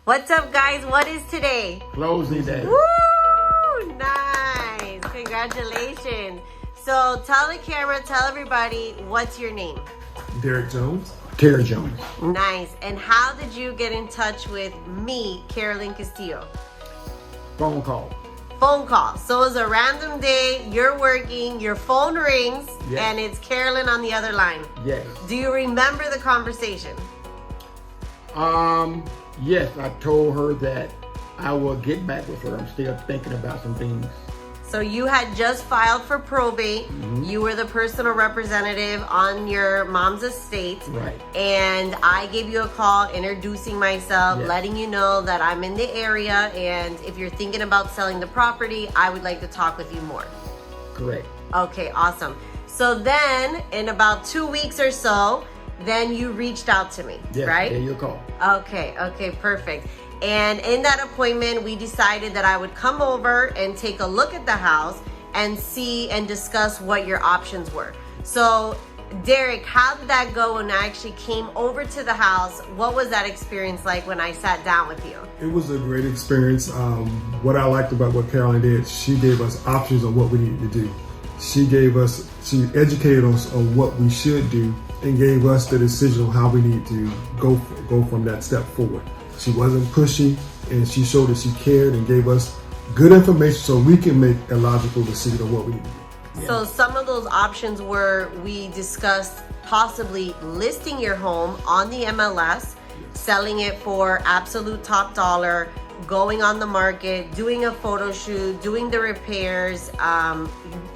What's up, guys? What is today? Closing day. Woo! Nice. Congratulations. So tell the camera, tell everybody, what's your name? Derek Jones. Terry Jones. Nice. And how did you get in touch with me, Carolynn Castillo? Phone call. Phone call. So it was a random day, you're working, your phone rings, Yes. and it's Carolynn on the other line. Yes. Do you remember the conversation? Yes, I told her that I will get back with her. I'm still thinking about some things. So you had just filed for probate. Mm-hmm. You were the personal representative on your mom's estate. Right. And I gave you a call introducing myself, Yes. letting you know that I'm in the area, and if you're thinking about selling the property, I would like to talk with you more. Correct. Okay, awesome. So then in about 2 weeks or so, then you reached out to me, Yes, right? there you call. Okay, perfect. And in that appointment, we decided that I would come over and take a look at the house and see and discuss what your options were. So, Derek, how did that go when I actually came over to the house? What was that experience like when I sat down with you? It was a great experience. What I liked about what Carolynn did, she gave us options on what we needed to do. She educated us on what we should do and gave us the decision on how we need to go from that step forward. She wasn't pushy, and she showed that she cared and gave us good information so we can make a logical decision on what we need to do. So some of those options were, we discussed possibly listing your home on the MLS, selling it for absolute top dollar, going on the market, doing a photo shoot, doing the repairs.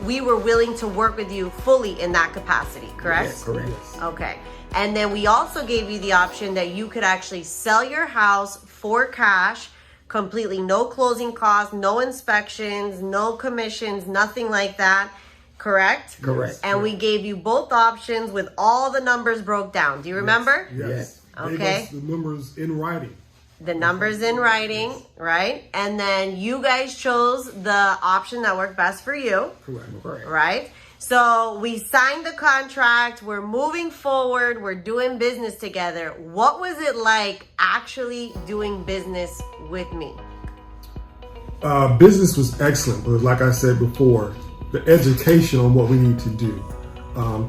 We were willing to work with you fully in that capacity, correct? Yes, correct. Okay. And then we also gave you the option that you could actually sell your house for cash, completely no closing costs, no inspections, no commissions, nothing like that. Correct? Correct. And we gave you both options with all the numbers broke down. Do you remember? Yes. Okay. Gave us the numbers in writing. The numbers in writing, right? And then you guys chose the option that worked best for you. Correct. Right? So we signed the contract, we're moving forward, we're doing business together. What was it like actually doing business with me? Business was excellent, but like I said before, the education on what we need to do,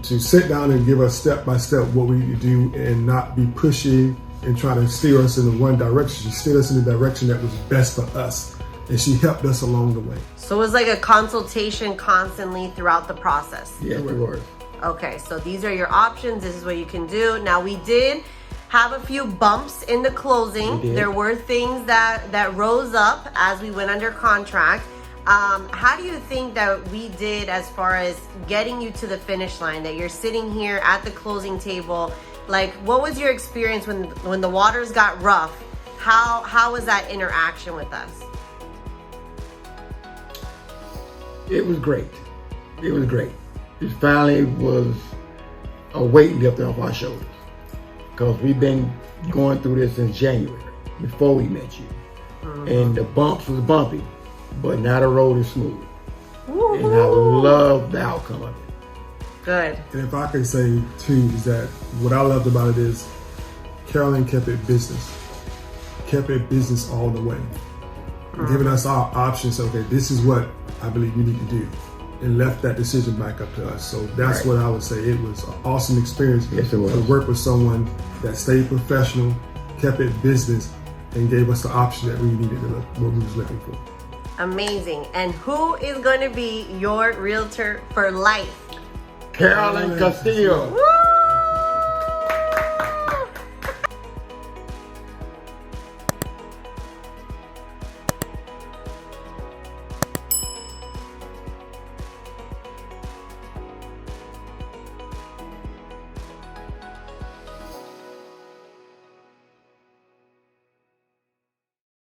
to sit down and give us step by step what we need to do and not be pushy and try to steer us in the one direction. She steered us in the direction that was best for us, and she helped us along the way. So it was like a consultation constantly throughout the process. Yes, it was. Okay, so these are your options. This is what you can do. Now, we did have a few bumps in the closing. We did. There were things that rose up as we went under contract. How do you think that we did as far as getting you to the finish line, that you're sitting here at the closing table? Like, what was your experience when the waters got rough? How was that interaction with us? It was great. It was great. It finally was a weight lifted off our shoulders. Because we've been going through this since January, before we met you. Mm-hmm. And the bumps was bumpy, but now the road is smooth. Woo-hoo. And I love the outcome of it. Good. And if I can say too, is that what I loved about it is Carolynn kept it business all the way. Giving us our options. Okay, this is what I believe you need to do, and left that decision back up to us. So that's Right. what I would say. It was an awesome experience. Yes, it was. To work with someone that stayed professional, kept it business, and gave us the option that we needed to look, what we was looking for. Amazing. And who is going to be your realtor for life? Carolynn Castillo. Woo!